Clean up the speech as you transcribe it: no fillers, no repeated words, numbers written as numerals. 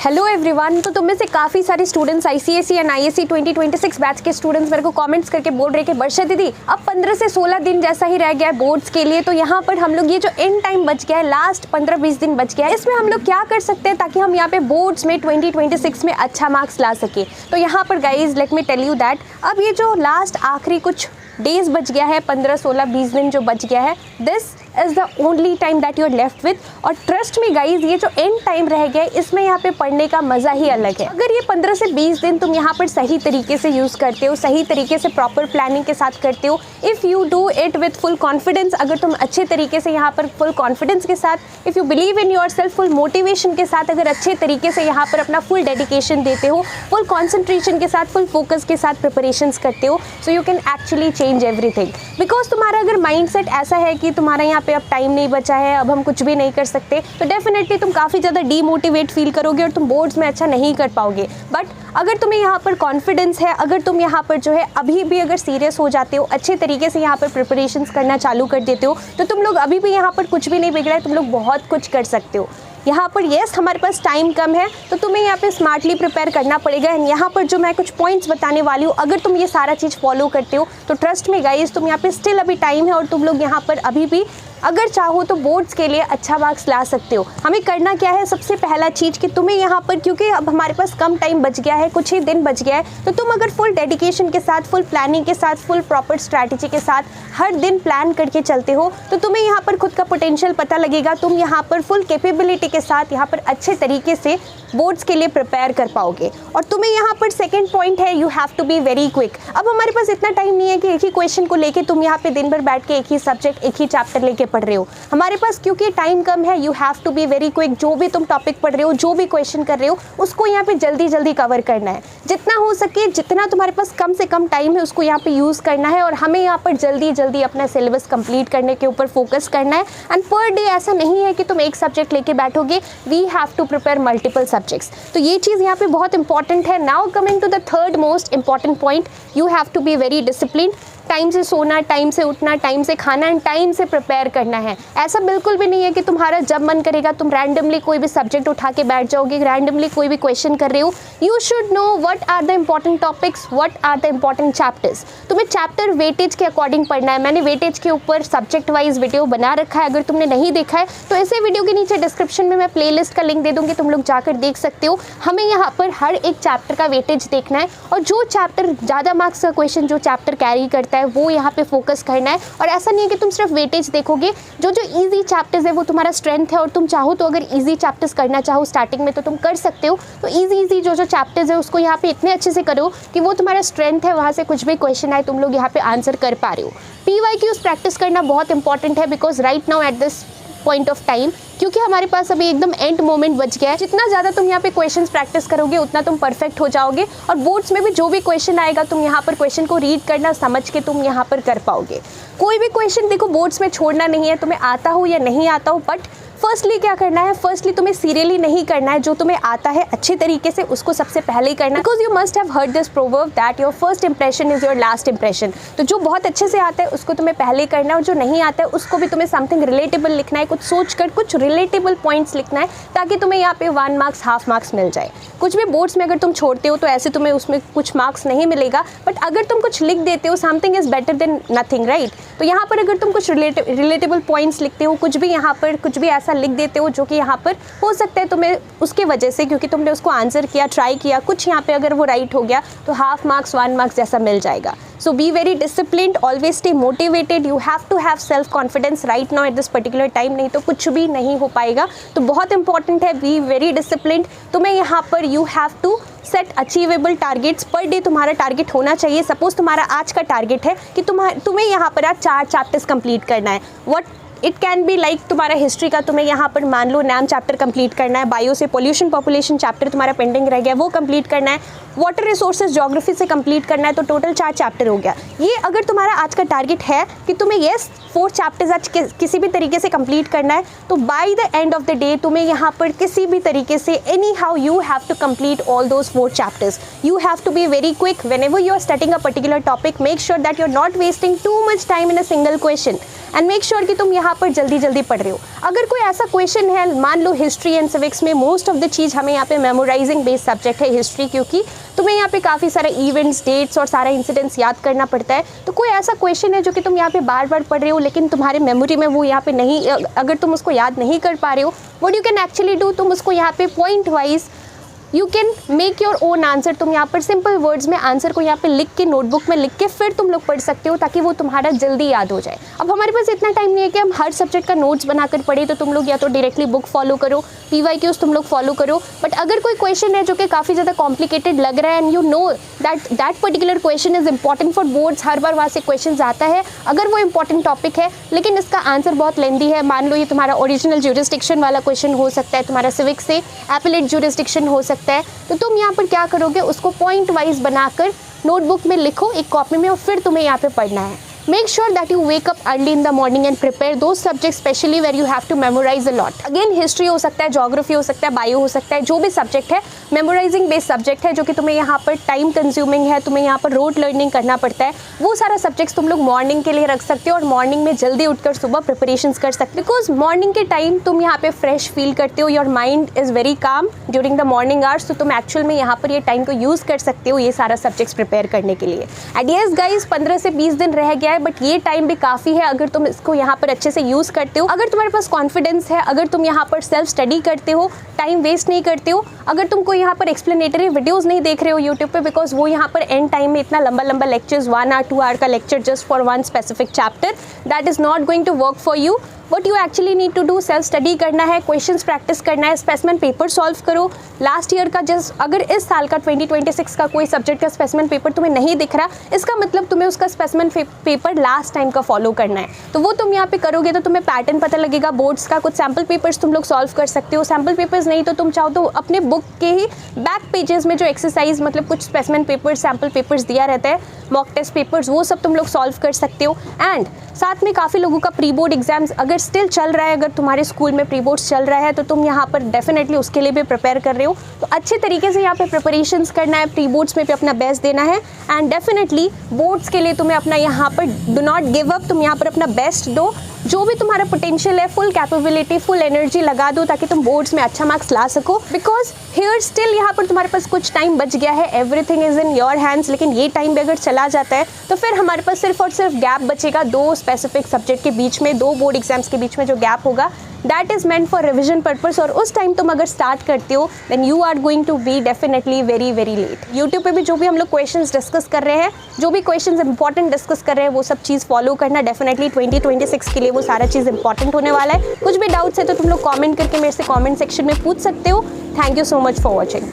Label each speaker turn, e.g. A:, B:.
A: Hello everyone. तो तुम में से काफ़ी सारे students ICSE and ISC 2026 batch के स्टूडेंट्स मेरे को कमेंट्स करके बोल रहे कि वर्षा दीदी अब 15 से 16 दिन जैसा ही रह गया है बोर्ड्स के लिए, तो यहाँ पर हम लोग ये जो एंड टाइम बच गया है, लास्ट 15-20 दिन बच गया है, इसमें हम लोग क्या कर सकते हैं ताकि हम यहाँ पे बोर्ड्स में 2026 में अच्छा मार्क्स ला सके। तो यहाँ पर guys let me tell you that अब ये जो लास्ट आखिरी कुछ डेज बच गया है, 15, 16, 20 दिन जो बच गया है, this is the only time that you are left with. और ट्रस्ट मी गाइज, ये जो एंड टाइम रह गया है इसमें यहाँ पे पढ़ने का मज़ा ही अलग है। अगर ये 15 से 20 दिन तुम यहाँ पर सही तरीके से यूज़ करते हो, सही तरीके से प्रॉपर प्लानिंग के साथ करते हो, if you do it with full confidence, अगर तुम अच्छे तरीके से यहाँ पर फुल कॉन्फिडेंस के साथ, if you believe in your self, full motivation के साथ, अगर अच्छे तरीके से यहाँ पर अपना फुल डेडिकेशन देते हो, फुल कॉन्सेंट्रेशन के साथ, फुल फोकस के साथ प्रिपरेशंस करते हो, so you can actually change everything. Because तुम्हारा अगर माइंडसेट ऐसा है कि तुम्हारा यहाँ पे अब टाइम नहीं बचा है, अब हम कुछ भी नहीं कर सकते, तो डेफिनेटली तुम काफ़ी ज़्यादा डीमोटिवेट फील करोगे और तुम बोर्ड्स में अच्छा नहीं कर पाओगे। बट अगर तुम्हें यहाँ पर कॉन्फिडेंस है, अगर तुम यहाँ पर जो है अभी भी अगर सीरियस हो जाते हो, अच्छे तरीके से यहाँ पर प्रिपरेशंस करना चालू कर देते हो, तो तुम लोग अभी भी यहाँ पर कुछ भी नहीं बिगड़ा है, तुम लोग बहुत कुछ कर सकते हो। यहाँ पर येस हमारे पास टाइम कम है, तो तुम्हें यहाँ पे स्मार्टली प्रिपेयर करना पड़ेगा। एंड यहाँ पर जो मैं कुछ पॉइंट्स बताने वाली हूँ, अगर तुम ये सारा चीज़ फॉलो करते हो तो ट्रस्ट में गाइस, तुम यहाँ पे स्टिल अभी टाइम है और तुम लोग यहाँ पर अभी भी अगर चाहो तो बोर्ड्स के लिए अच्छा मार्क्स ला सकते हो। हमें करना क्या है, सबसे पहला चीज़ कि तुम्हें यहाँ पर, क्योंकि अब हमारे पास कम टाइम बच गया है, कुछ ही दिन बच गया है, तो तुम अगर फुल डेडिकेशन के साथ, फुल प्लानिंग के साथ, फुल प्रॉपर स्ट्रैटेजी के साथ हर दिन प्लान करके चलते हो, तो तुम्हें यहाँ पर खुद का पोटेंशियल पता लगेगा, तुम यहाँ पर फुल कैपेबिलिटी के साथ यहाँ पर अच्छे तरीके से बोर्ड्स के लिए प्रिपेयर कर पाओगे। और तुम्हें यहाँ पर सेकेंड पॉइंट है, you have to be very quick. अब हमारे पास इतना टाइम नहीं है कि एक ही क्वेश्चन को लेके तुम यहाँ पे दिन भर बैठ के एक ही सब्जेक्ट, एक ही चैप्टर लेके पढ़ रहे हो। हमारे पास क्योंकि टाइम कम है, you have to be very quick. जो भी तुम टॉपिक पढ़ रहे हो, जो भी क्वेश्चन कर रहे हो, उसको यहाँ पे जल्दी जल्दी कवर करना है। जितना हो सके, जितना तुम्हारे पास कम से कम टाइम है, उसको यहाँ पे यूज़ करना है। और हमें यहाँ पर जल्दी जल्दी अपना सिलेबस कंप्लीट करने के ऊपर फोकस करना है। एंड पर डे ऐसा नहीं है कि तुम एक सब्जेक्ट लेके बैठोगे, we have to prepare multiple subjects. तो ये चीज़ यहाँ पे बहुत इंपॉर्टेंट है। Now coming to the third most important point, you have to be very disciplined. Time से सोना, टाइम से उठना, टाइम से खाना एंड टाइम से प्रिपेयर करना है। ऐसा बिल्कुल भी नहीं है कि तुम्हारा जब मन करेगा तुम रैंडमली कोई भी सब्जेक्ट उठा के बैठ जाओगे, रैंडमली कोई भी क्वेश्चन कर रहे हो। You should know what are the important topics, what are the important chapters. तुम्हें चैप्टर वेटेज के अकॉर्डिंग पढ़ना है। मैंने वेटेज के ऊपर सब्जेक्ट वाइज वीडियो बना रखा है, अगर तुमने नहीं देखा है तो ऐसे वीडियो के नीचे डिस्क्रिप्शन में मैं प्लेलिस्ट का लिंक दे दूँगी, तुम लोग जाकर देख सकते हो। हमें यहाँ पर हर एक चैप्टर का वेटेज देखना है और जो चैप्टर ज़्यादा मार्क्स का क्वेश्चन जो चैप्टर कैरी करता है वो यहाँ पे फोकस करना है। और ऐसा नहीं है कि तुम सिर्फ वेटेज देखोगे, जो जो इजी चैप्टर्स है वो तुम्हारा स्ट्रेंथ है और तुम चाहो तो अगर इजी चैप्टर्स करना चाहो स्टार्टिंग में तो तुम कर सकते हो। तो इजी जो जो चैप्टर्स है उसको यहाँ पे इतने अच्छे से करो कि वो तुम्हारा स्ट्रेंथ है, वहाँ से कुछ भी क्वेश्चन आए तुम लोग यहाँ पे आंसर कर पा रहे हो। PYQs प्रैक्टिस करना बहुत इंपॉर्टेंट है, because right now at this point of time, क्योंकि हमारे पास अभी एकदम एंड मोमेंट बच गया है। जितना ज़्यादा तुम यहाँ पे क्वेश्चंस प्रैक्टिस करोगे उतना तुम परफेक्ट हो जाओगे। और बोर्ड्स में भी जो भी क्वेश्चन आएगा तुम यहाँ पर क्वेश्चन को रीड करना, समझ के तुम यहाँ पर कर पाओगे। कोई भी क्वेश्चन देखो बोर्ड्स में छोड़ना नहीं है, तुम्हें आता हो या नहीं आता हो, बट फर्स्टली क्या करना है, फर्स्टली तुम्हें सीरियली नहीं करना है। जो तुम्हें आता है अच्छे तरीके से उसको सबसे पहले करना है। Because you must have heard this proverb that your first impression is your last impression. तो जो बहुत अच्छे से आता है उसको तुम्हें पहले करना है, और जो नहीं आता है उसको भी तुम्हें समथिंग रिलेटेबल लिखना है, कुछ सोच कर कुछ रिलेटेबल पॉइंट्स लिखना है, ताकि तुम्हें यहाँ पे 1 मार्क्स, हाफ मार्क्स मिल जाए। कुछ भी बोर्ड्स में अगर तुम छोड़ते हो तो ऐसे तुम्हें उसमें कुछ मार्क्स नहीं मिलेगा, बट अगर तुम कुछ लिख देते हो, something is better than nothing, right. तो यहाँ पर अगर तुम कुछ रिलेटेबल पॉइंट्स लिखते हो, कुछ भी यहाँ पर कुछ भी ऐसा लिख देते हो जो कि यहाँ पर हो सकता है तुम्हें उसके वजह से, क्योंकि तुमने उसको आंसर किया, ट्राई किया, कुछ यहाँ पे अगर वो राइट हो गया तो हाफ मार्क्स, 1 मार्क्स जैसा मिल जाएगा। So be very disciplined, always stay motivated, you have to have self confidence right now at this particular time, नहीं तो कुछ भी नहीं हो पाएगा। तो बहुत इंपॉर्टेंट है, बी वेरी डिसिप्लिन्ड। तुम्हें यहाँ पर you have to set achievable targets. Per day तुम्हारा टारगेट होना चाहिए। सपोज तुम्हारा आज का टारगेट है कि तुम्हें यहाँ पर आज 4 चैप्टर्स कंप्लीट करना है। What it can be like, तुम्हारा हिस्ट्री का तुम्हें यहाँ पर मान लो नाम चैप्टर कंप्लीट करना है, बायो से पोल्यूशन पॉपुलेशन चैप्टर तुम्हारा पेंडिंग रह गया वो कंप्लीट करना है, वाटर रिसोर्सेज ज्योग्राफी से कंप्लीट करना है, तो टोटल 4 चैप्टर हो गया। ये अगर तुम्हारा आज का टारगेट है कि तुम्हें ये 4 चैप्टर्स आज किसी भी तरीके से कंप्लीट करना है, तो by the end of the day तुम्हें यहाँ पर किसी भी तरीके से anyhow you have to complete all those 4 chapters. You have to be very quick whenever you are studying a particular topic. Make sure that you're not wasting too much time in a single question. And make sure कि तुम यहाँ पर जल्दी जल्दी पढ़ रहे हो। अगर कोई ऐसा क्वेश्चन है, मान लो हिस्ट्री एंड सिविक्स में मोस्ट ऑफ द चीज़ हमें यहाँ पे मेमोराइजिंग बेस्ड सब्जेक्ट है हिस्ट्री, क्योंकि तुम्हें यहाँ पे काफ़ी सारे इवेंट्स, डेट्स और सारा इंसिडेंट्स याद करना पड़ता है। तो कोई ऐसा क्वेश्चन है जो कि तुम यहाँ पे बार बार पढ़ रहे हो लेकिन तुम्हारे मेमोरी में वो यहाँ पे नहीं, अगर तुम उसको याद नहीं कर पा रहे हो, what you can actually do, तुम उसको यहाँ पे point wise you can make your own answer. तुम यहाँ पर सिंपल वर्ड्स में आंसर को यहाँ पे लिख के, नोटबुक में लिख के फिर तुम लोग पढ़ सकते हो, ताकि वो तुम्हारा जल्दी याद हो जाए। अब हमारे पास इतना टाइम नहीं है कि हम हर सब्जेक्ट का नोट्स बनाकर पढ़े, तो तुम लोग या तो डायरेक्टली बुक फॉलो करो, PYQs तुम लोग फॉलो करो। बट अगर कोई क्वेश्चन है जो कि काफ़ी ज़्यादा कॉम्प्लिकेटेड लग रहा है and you know that particular question is important for boards, हर बार वहाँ से क्वेश्चन आता है, अगर वो इंपॉर्टेंट टॉपिक है लेकिन इसका आंसर बहुत लेंदी है, मान लो ये तुम्हारा ओरिजिनल ज्यूरिसडिक्शन वाला क्वेश्चन हो सकता है, तुम्हारा सिविक्स से एपिलेट ज्यूरिसडिक्शन हो सकता है, तो तुम यहाँ पर क्या करोगे, उसको पॉइंट वाइज बनाकर नोटबुक में लिखो एक कॉपी में, और फिर तुम्हें यहाँ पे पढ़ना है। Make sure that you wake up early in the morning and prepare those subjects especially where you have to memorize a lot. Again, history हो सकता है, geography हो सकता है, bio हो सकता है, जो भी सब्जेक्ट है मेमोराइजिंग बेस्ड सब्जेक्ट है जो कि तुम्हें यहाँ पर टाइम कंज्यूमिंग है, तुम्हें यहाँ पर रोड लर्निंग करना पड़ता है, वो सारा सब्जेक्ट्स तुम लोग मॉर्निंग के लिए रख सकते हो और मॉर्निंग में जल्दी उठकर सुबह प्रिपरेशंस कर सकते हो। बिकॉज मॉर्निंग के टाइम तुम यहाँ पे फ्रेश फील करते हो, your mind is very calm during the morning hours, तो तुम एक्चुअल में यहाँ पर ये टाइम को यूज़ कर सकते हो ये सारा सब्जेक्ट्स प्रिपेयर करने के लिए। एंड यस गाइज, 15 से 20 दिन रह गया है, बट ये टाइम भी काफ़ी है अगर तुम इसको यहाँ पर अच्छे से यूज़ करते हो, अगर तुम्हारे पास कॉन्फिडेंस है, अगर तुम यहाँ पर सेल्फ स्टडी करते हो, टाइम वेस्ट नहीं करते हो, अगर तुम कोई यहाँ पर एक्सप्लेनेटरी वीडियोस नहीं देख रहे हो यूट्यूब पे, बिकॉज वो यहाँ पर एंड टाइम में इतना लंबा लंबा लेक्चर्स 1 आवर 2 आवर का lecture just for one specific chapter, that is not going to work for you. What you actually need to do, self study करना है, क्वेश्चंस प्रैक्टिस करना है, स्पेसिमेन पेपर सॉल्व करो। लास्ट ईयर का just, अगर इस साल का 2026 का कोई सब्जेक्ट का स्पेसिमेन पेपर तुम्हें नहीं दिख रहा, इसका मतलब तुम्हें उसका स्पेसिमेन पेपर लास्ट टाइम का फॉलो करना है, तो वो तुम यहाँ पे करोगे तो तुम्हें पैटर्न पता लगेगा बोर्ड्स का। कुछ सैम्पल पेपर्स तुम लोग सॉल्व कर सकते हो, सैम्पल पेपर्स नहीं तो तुम चाहो तो अपने बुक के ही बैक पेजेस में जो एक्सरसाइज, मतलब कुछ स्पेसिमेन पेपर्स, सैम्पल पेपर्स दिया रहता है, मॉक टेस्ट पेपर्स, वो सब तुम लोग सॉल्व कर सकते हो। एंड साथ में काफ़ी लोगों का प्री बोर्ड एग्जाम्स अगर स्टिल चल रहा है, अगर तुम्हारे स्कूल में प्री बोर्ड्स चल रहा है तो तुम यहाँ पर डेफिनेटली उसके लिए भी प्रिपेयर कर रहे हो, तो अच्छे तरीके से यहाँ पे प्रिपरेशंस करना है, प्री बोर्ड्स में भी अपना बेस्ट देना है, एंड डेफिनेटली बोर्ड्स के लिए तुम्हें अपना यहाँ पर डू नॉट गिव अप, तुम यहाँ पर अपना बेस्ट दो, जो भी तुम्हारा पोटेंशियल है, फुल कैपेबिलिटी, फुल एनर्जी लगा दो ताकि तुम बोर्ड्स में अच्छा मार्क्स ला सको। बिकॉज हियर स्टिल यहाँ पर तुम्हारे पास कुछ टाइम बच गया है, everything is in your hands, लेकिन ये टाइम भी अगर चला जाता है तो फिर हमारे पास सिर्फ और सिर्फ गैप बचेगा 2 स्पेसिफिक सब्जेक्ट के बीच में, 2 बोर्ड एग्जाम्स के बीच में जो गैप होगा, that is meant for revision purpose, और उस टाइम तुम अगर स्टार्ट करते हो then you are going to be definitely very very late. YouTube पे भी जो भी हम लोग क्वेश्चंस डिस्कस कर रहे हैं, जो भी क्वेश्चंस इंपॉर्टेंट डिस्कस कर रहे हैं, वो सब चीज़ फॉलो करना डेफिनेटली 2026 के लिए वो सारा चीज़ इंपॉर्टेंट होने वाला है। कुछ भी डाउट्स है तो तुम लोग कॉमेंट करके मेरे से कॉमेंट सेक्शन में पूछ सकते हो। Thank you so much for watching.